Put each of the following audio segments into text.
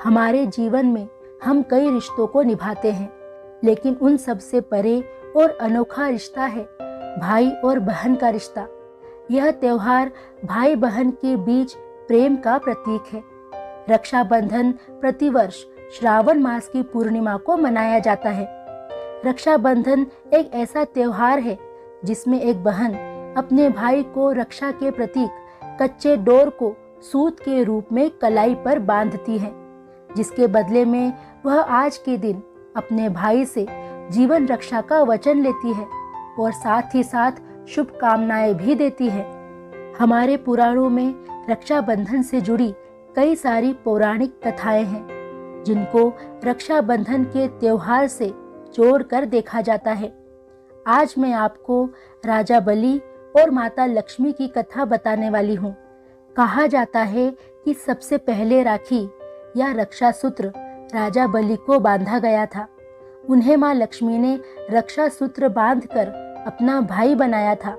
हमारे जीवन में हम कई रिश्तों को निभाते हैं, लेकिन उन सब से परे और अनोखा रिश्ता है भाई और बहन का रिश्ता। यह त्योहार भाई बहन के बीच प्रेम का प्रतीक है। रक्षाबंधन प्रतिवर्ष श्रावण मास की पूर्णिमा को मनाया जाता है। रक्षाबंधन एक ऐसा त्योहार है जिसमें एक बहन अपने भाई को रक्षा के प्रतीक कच्चे डोर को सूत के रूप में कलाई पर बांधती है, जिसके बदले में वह आज के दिन अपने भाई से जीवन रक्षा का वचन लेती है और साथ ही साथ शुभकामनाएं भी देती है। हमारे पुराणों में रक्षाबंधन से जुड़ी कई सारी पौराणिक कथाएं हैं, जिनको रक्षाबंधन के त्योहार से जोड़कर देखा जाता है। आज मैं आपको राजा बलि और माता लक्ष्मी की कथा बताने वाली हूँ। कहा जाता है कि सबसे पहले राखी या रक्षा सूत्र राजा बलि को बांधा गया था। उन्हें माँ लक्ष्मी ने रक्षा सूत्र बांधकर अपना भाई बनाया था।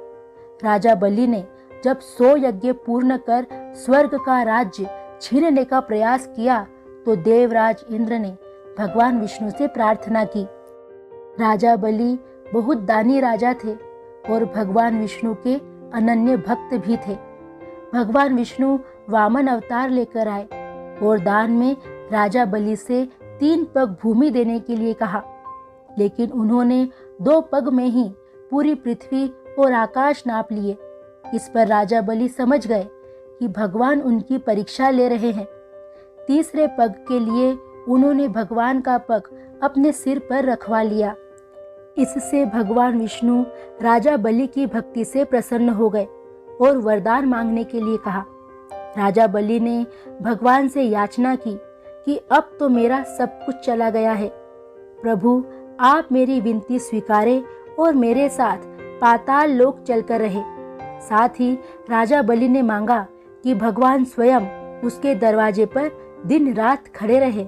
राजा बलि ने जब 100 यज्ञ पूर्ण कर स्वर्ग का राज्य छीनने का प्रयास किया तो देवराज इंद्र ने भगवान विष्णु से प्रार्थना की। राजा बलि बहुत दानी राजा थे और भगवान विष्णु के अनन्य भक्त भी थे। भगवान विष्णु वामन अवतार लेकर आए और दान में राजा बलि से 3 पग भूमि देने के लिए कहा, लेकिन उन्होंने 2 पग में ही पूरी पृथ्वी और आकाश नाप लिए। इस पर राजा बलि समझ गए कि भगवान उनकी परीक्षा ले रहे हैं। तीसरे पग के लिए उन्होंने भगवान का पग अपने सिर पर रखवा लिया। इससे भगवान विष्णु राजा बलि की भक्ति से प्रसन्न हो गए और वरदान मांगने के लिए कहा। राजा बलि ने भगवान से याचना की कि अब तो मेरा सब कुछ चला गया है, प्रभु आप मेरी विनती स्वीकारें और मेरे साथ पाताल लोक चलकर रहे। साथ ही राजा बलि ने मांगा कि भगवान स्वयं उसके दरवाजे पर दिन रात खड़े रहे।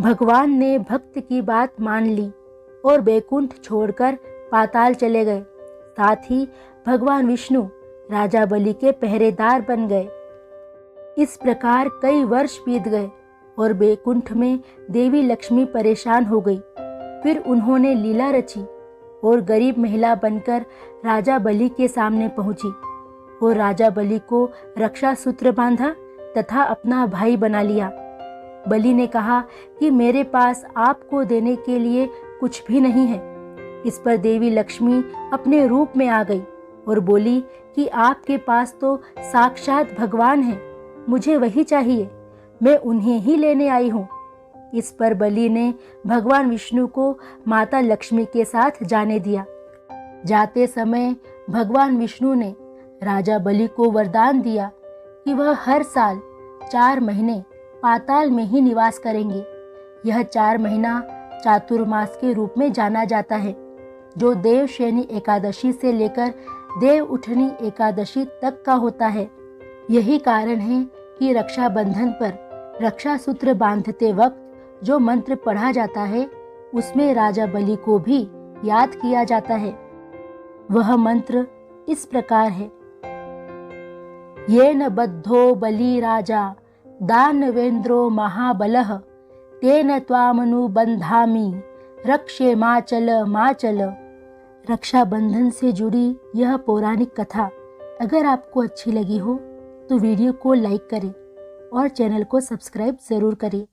भगवान ने भक्त की बात मान ली और बैकुंठ छोड़कर पाताल चले गए। साथ ही भगवान विष्णु राजा बलि के पहरेदार बन गए। इस प्रकार कई वर्ष बीत गए और बैकुंठ में देवी लक्ष्मी परेशान हो गई। फिर उन्होंने लीला रची और गरीब महिला बनकर राजा बलि के सामने पहुंची और राजा बलि को रक्षा सूत्र बांधा तथा अपना भाई बना लिया। बलि ने कहा कि मेरे पास आपको देने के लिए कुछ भी नहीं है। इस पर देवी लक्ष्मी अपने रूप में आ गई और बोली कि आपके पास तो साक्षात भगवान हैं, मुझे वही चाहिए, मैं उन्हें ही लेने आई हूँ। इस पर बलि ने भगवान विष्णु को माता लक्ष्मी के साथ जाने दिया। जाते समय भगवान विष्णु ने राजा बलि को वरदान दिया कि वह हर साल 4 महीने पाताल में ही निवास करेंगे। यह 4 महीना चातुर्मास के रूप में जाना जाता है, जो देवशयनी एकादशी से लेकर देव उठनी एकादशी तक का होता है। यही कारण है कि रक्षाबंधन पर रक्षा सूत्र बांधते वक्त जो मंत्र पढ़ा जाता है उसमें राजा बलि को भी याद किया जाता है। वह मंत्र इस प्रकार है, येन बद्धो बलि राजा दानवेंद्रो महाबलः तेन त्वामनुबंधामि रक्षे माचल माचल। रक्षाबंधन से जुड़ी यह पौराणिक कथा अगर आपको अच्छी लगी हो तो वीडियो को लाइक करें और चैनल को सब्सक्राइब जरूर करें।